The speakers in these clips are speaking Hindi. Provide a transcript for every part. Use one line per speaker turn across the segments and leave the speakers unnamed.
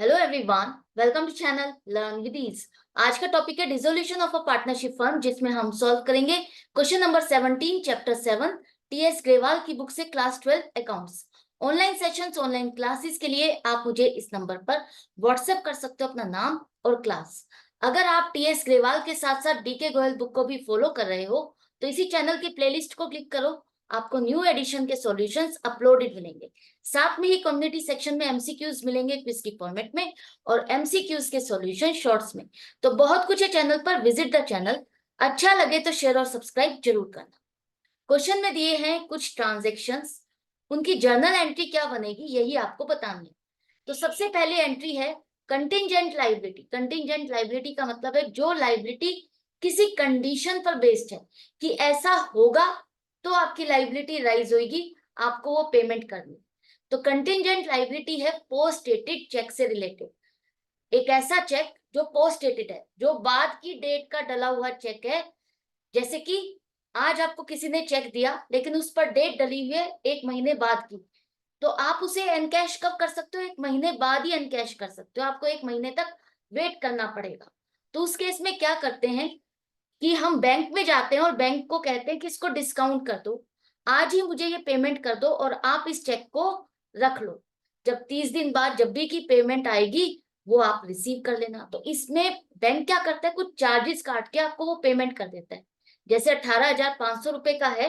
Hello everyone, welcome to channel learn with ease. आज का टॉपिक है dissolution of a partnership firm, जिसमें हम सॉल्व करेंगे question number 17 chapter 7 TS Grewal की बुक से class 12 accounts. Online sessions, online classes के लिए आप मुझे इस नंबर पर व्हाट्सएप कर सकते हो अपना नाम और क्लास। अगर आप टीएस ग्रेवाल के साथ साथ डीके गोयल बुक को भी फॉलो कर रहे हो तो इसी चैनल की प्लेलिस्ट को क्लिक करो, आपको न्यू एडिशन के सॉल्यूशंस अपलोडेड मिलेंगे। साथ में ही कम्युनिटी सेक्शन में एमसीक्यूज मिलेंगे क्विज की फॉर्मेट में और एमसीक्यूज के सॉल्यूशन शॉर्ट्स में। तो बहुत कुछ है चैनल पर, विजिट द चैनल। अच्छा लगे तो शेयर और सब्सक्राइब जरूर करना। क्वेश्चन में दिए हैं कुछ ट्रांजेक्शन्स, उनकी जर्नल एंट्री क्या बनेगी यही आपको बतानी है। तो सबसे पहले एंट्री है कंटिंजेंट लाइबिलिटी। कंटिंजेंट लाइबिलिटी का मतलब है जो लाइबिलिटी किसी कंडीशन पर बेस्ड है कि ऐसा होगा तो आपकी लाइबिलिटी राइज होगी, आपको वो पेमेंट करनी। तो कंटिंजेंट लाइबिलिटी है पोस्ट डेटेड चेक से रिलेटेड। एक ऐसा चेक जो पोस्ट डेटेड है, जो बाद की डेट का डला हुआ चेक है। जैसे कि आज आपको किसी ने चेक दिया लेकिन उस पर डेट डली हुई है 1 महीने बाद की, तो आप उसे एनकैश कब कर सकते हो? 1 महीने बाद ही एनकैश कर सकते हो, आपको 1 महीने तक वेट करना पड़ेगा। तो उस केस में क्या करते हैं कि हम बैंक में जाते हैं और बैंक को कहते हैं कि इसको डिस्काउंट कर दो, आज ही मुझे ये पेमेंट कर दो और आप इस चेक को रख लो। जब 30 दिन बाद जब भी की पेमेंट आएगी वो आप रिसीव कर लेना। तो इसमें बैंक क्या करता है, कुछ चार्जेस काट के आपको वो पेमेंट कर देता है। जैसे 18,500 रुपए का है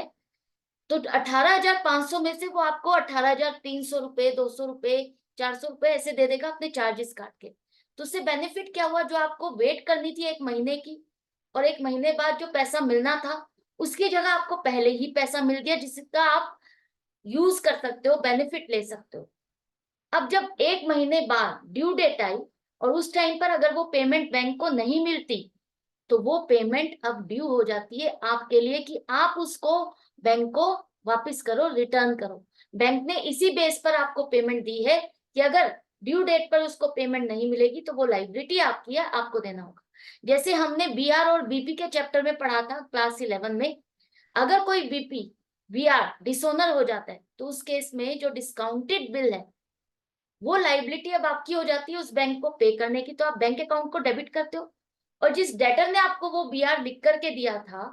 तो 18,500 में से वो आपको 18,300 रुपए, 200 रुपए, 400 रुपए ऐसे दे देगा अपने चार्जेस काट के। तो उससे बेनिफिट क्या हुआ, जो आपको वेट करनी थी 1 महीने की और 1 महीने बाद जो पैसा मिलना था उसकी जगह आपको पहले ही पैसा मिल गया, जिसका आप यूज कर सकते हो, बेनिफिट ले सकते हो। अब जब 1 महीने बाद ड्यू डेट आई और उस टाइम पर अगर वो पेमेंट बैंक को नहीं मिलती तो वो पेमेंट अब ड्यू हो जाती है आपके लिए कि आप उसको बैंक को वापस करो, रिटर्न करो। बैंक ने इसी बेस पर आपको पेमेंट दी है कि अगर ड्यू डेट पर उसको पेमेंट नहीं मिलेगी तो वो लाइबिलिटी आपकी है, आपको देना होगा। जैसे हमने बीआर और बीपी के चैप्टर में पढ़ा था क्लास 11 में, अगर कोई बीपी बीआर डिसोनर हो जाता है तो उस केस में जो डिस्काउंटेड बिल है वो लाइबिलिटी अब आपकी हो जाती है उस बैंक को पे करने की। तो आप बैंक अकाउंट को डेबिट करते हो और जिस डेटर ने आपको वो बीआर लिख करके दिया था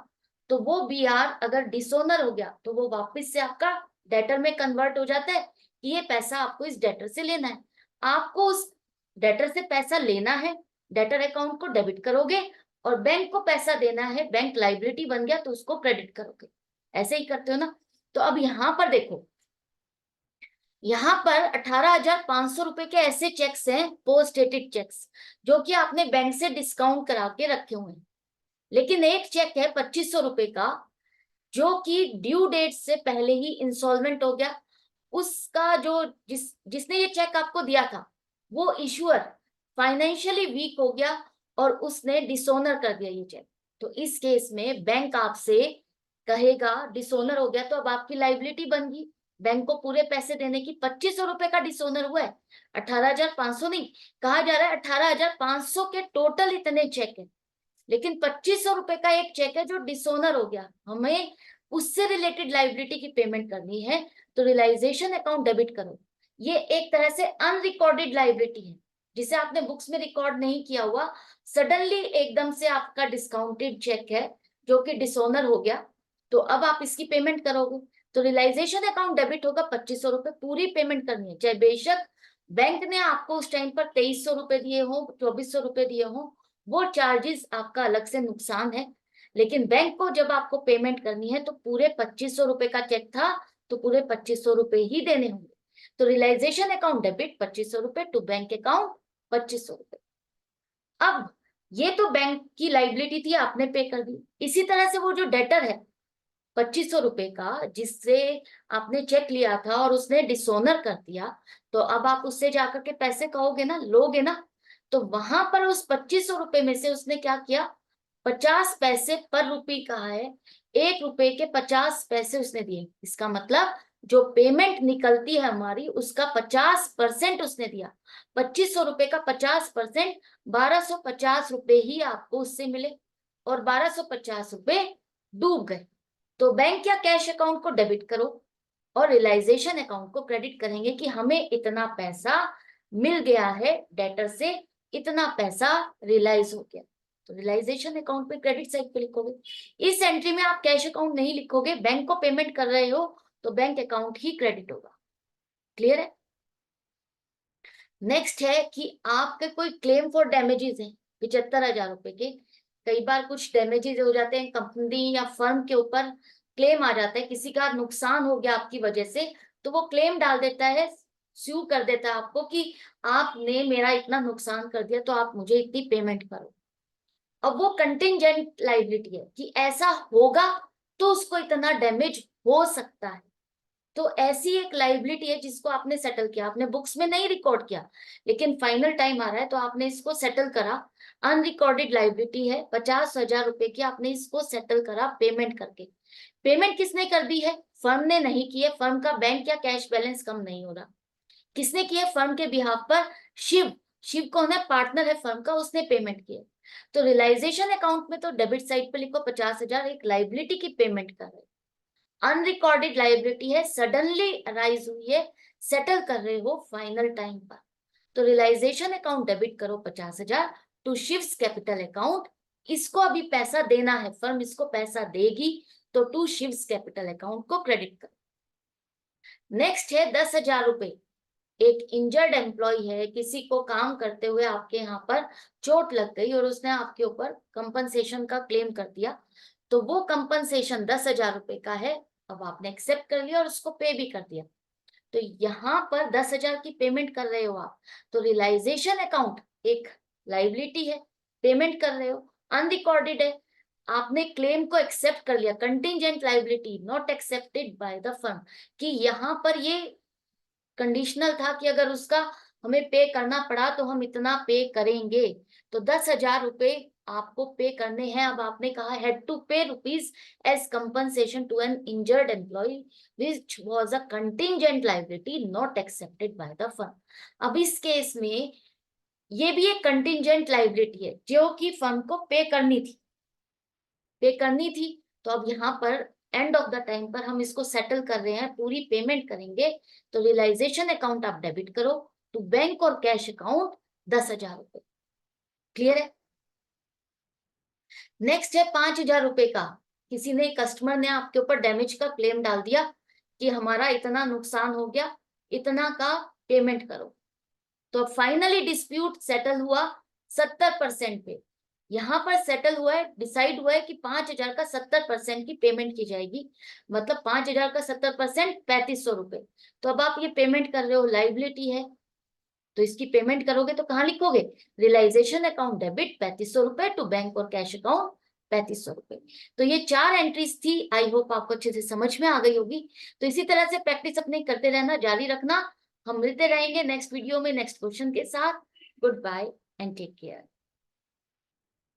तो वो बीआर अगर डिसोनर हो गया तो वो वापस से आपका डेटर में कन्वर्ट हो जाता है कि ये पैसा आपको इस डेटर से लेना है। आपको उस डेटर से पैसा लेना है, डेटर अकाउंट को डेबिट करोगे और बैंक को पैसा देना है, बैंक लाइबिलिटी बन गया तो उसको क्रेडिट करोगे। ऐसे ही करते हो ना। तो अब यहां पर देखो, यहाँ पर 18,500 रुपए के ऐसे चेक्स हैं, पोस्ट डेटेड चेक्स, जो कि आपने बैंक से डिस्काउंट करा के रखे हुए हैं। लेकिन एक चेक है 2,500 रुपए का जो कि ड्यू डेट से पहले ही इंसॉल्वेंट हो गया। उसका जो जिसने ये चेक आपको दिया था वो इशुअर फाइनेंशियली वीक हो गया और उसने डिसोनर कर दिया ये चेक। तो इस केस में बैंक आपसे कहेगा डिसोनर हो गया तो अब आपकी लाइबिलिटी बन गई, बैंक को पूरे पैसे देने की। 2,500 रुपए का डिसोनर हुआ है, 18,500 नहीं। कहा जा रहा है 18,500 के टोटल इतने चेक है, लेकिन 2,500 रुपए का एक चेक है जो डिसोनर हो गया, हमें उससे रिलेटेड लाइबिलिटी की पेमेंट करनी है। तो रियलाइजेशन अकाउंट डेबिट करो। ये एक तरह से अनरिकॉर्डेड लाइबिलिटी है जिसे आपने बुक्स में रिकॉर्ड नहीं किया हुआ। सडनली एकदम से आपका डिस्काउंटेड चेक है जो कि डिसोनर हो गया, तो अब आप इसकी पेमेंट करोगे। तो रियलाइजेशन अकाउंट डेबिट होगा, 2,500 रुपए पूरी पेमेंट करनी है, चाहे बेशक बैंक ने आपको उस टाइम पर 2,300 रुपए दिए हो, 2,400 रुपए दिए हो, वो चार्जेस आपका अलग से नुकसान है। लेकिन बैंक को जब आपको पेमेंट करनी है तो पूरे 2,500 रुपए का चेक था तो पूरे 2,500 रुपए ही देने होंगे। तो रियलाइजेशन अकाउंट डेबिट 2,500 रुपए टू बैंक अकाउंट 2,500 रुपए। अब ये तो बैंक की लाइबिलिटी थी, आपने पे कर दी। इसी तरह से वो जो डेटर है 2,500 रुपए का, जिससे आपने चेक लिया था और उसने डिसोनर कर दिया, तो अब आप उससे जाकर के पैसे कहोगे ना, लोगे ना। तो वहां पर उस 2,500 रुपए में से उसने क्या किया, 50 पैसे पर रुपये कहा है, 1 रुपए के 50 पैसे उसने दिए। इसका मतलब जो पेमेंट निकलती है हमारी उसका 50% उसने दिया। 2,500 रुपए का 50%, 1,250 रुपए ही आपको उससे मिले और 1,250 रुपए डूब गए। तो बैंक या कैश अकाउंट को डेबिट करो और रियलाइजेशन अकाउंट को क्रेडिट करेंगे कि हमें इतना पैसा मिल गया है डेटर से, इतना पैसा रियलाइज हो गया। तो रियलाइजेशन अकाउंट में क्रेडिट साइड पे लिखोगे। इस एंट्री में आप कैश अकाउंट नहीं लिखोगे, बैंक को पेमेंट कर रहे हो तो बैंक अकाउंट ही क्रेडिट होगा। क्लियर है? नेक्स्ट है कि आपके कोई क्लेम फॉर डैमेजेस है 75,000 रुपए के। कई बार कुछ डैमेजेस हो जाते हैं, कंपनी या फर्म के ऊपर क्लेम आ जाता है, किसी का नुकसान हो गया आपकी वजह से, तो वो क्लेम डाल देता है, स्यू कर देता है आपको कि आपने मेरा इतना नुकसान कर दिया तो आप मुझे इतनी पेमेंट करो। अब वो कंटिंजेंट लायबिलिटी है कि ऐसा होगा तो उसको इतना डैमेज हो सकता है। तो ऐसी एक लाइबिलिटी है जिसको आपने सेटल किया, आपने बुक्स में नहीं रिकॉर्ड किया, लेकिन फाइनल टाइम आ रहा है तो आपने इसको सेटल करा। अनरिकॉर्डेड लाइबिलिटी है, 50,000 रुपए की, आपने इसको सेटल करा पेमेंट करके। पेमेंट किसने कर दी है? फर्म ने नहीं की है, फर्म का बैंक या कैश बैलेंस कम नहीं हो रहा। किसने की है? फर्म के बिहाफ पर शिव। शिव कौन है? पार्टनर है फर्म का, उसने पेमेंट की है। तो रियलाइजेशन अकाउंट में तो डेबिट साइड पे लिखो 50,000 एक लाइबिलिटी की पेमेंट कर रहे। अनरिकॉर्डेड लाइबिलिटी है, सडनली अराइज हुई है, सेटल कर रहे हो फाइनल टाइम पर। तो रियलाइजेशन अकाउंट डेबिट करो 50,000 टू शिव्स कैपिटल अकाउंट। इसको अभी पैसा देना है, फर्म इसको पैसा देगी, तो टू शिव्स कैपिटल अकाउंट को क्रेडिट करो। नेक्स्ट है 10,000 रुपए। एक इंजर्ड एम्प्लॉय है, किसी को काम करते हुए आपके यहाँ पर चोट लग गई और उसने आपके ऊपर कंपनसेशन का क्लेम कर दिया, तो वो कंपनसेशन 10,000 रुपए का है। अब आपने एक्सेप्ट कर लिया और उसको पे भी कर दिया, तो यहाँ पर 10,000 की पेमेंट कर रहे हो आप। तो रियलाइजेशन अकाउंट एक लाइबिलिटी है, पेमेंट कर रहे हो, अनरिकॉर्डेड है, आपने क्लेम को एक्सेप्ट कर लिया, contingent liability not accepted by the firm, कि यहाँ पर ये कंडीशनल था कि अगर उसका हमें पे करना पड़ा तो हम इतना पे करेंगे। तो 10,000 रुपए आपको पे करने हैं। अब आपने कहा had to pay rupees as compensation to an injured employee which was a contingent liability not accepted by the firm. अब इस केस में ये भी एक कंटिंजेंट लायबिलिटी है जो कि फर्म को पे करनी थी, तो अब यहाँ पर एंड ऑफ द टाइम पर हम इसको सेटल कर रहे हैं, पूरी पेमेंट करेंगे। तो रियलाइजेशन अकाउंट आप डेबिट करो टू बैंक और कैश अकाउंट 10,000 रुपए। क्लियर है? नेक्स्ट है 5,000 रुपए का। किसी ने, कस्टमर ने आपके ऊपर डैमेज का क्लेम डाल दिया कि हमारा इतना नुकसान हो गया, इतना का पेमेंट करो। तो फाइनली डिस्प्यूट सेटल हुआ 70% पे। यहाँ पर सेटल हुआ है, डिसाइड हुआ है कि 5,000 का 70% की पेमेंट की जाएगी, मतलब 5,000 का 70% 3,500 रुपए। तो अब आप ये पेमेंट कर रहे हो, लाइबिलिटी है, तो इसकी पेमेंट करोगे तो कहाँ लिखोगे? रियलाइजेशन अकाउंट डेबिट 3,500 रुपए टू बैंक और कैश अकाउंट 3,500 रुपए। तो ये 4 एंट्रीज थी, आई होप आपको अच्छे से समझ में आ गई होगी। तो इसी तरह से प्रैक्टिस अपने करते रहना, जारी रखना। हम मिलते रहेंगे नेक्स्ट वीडियो में नेक्स्ट क्वेश्चन के साथ। Good bye and take care.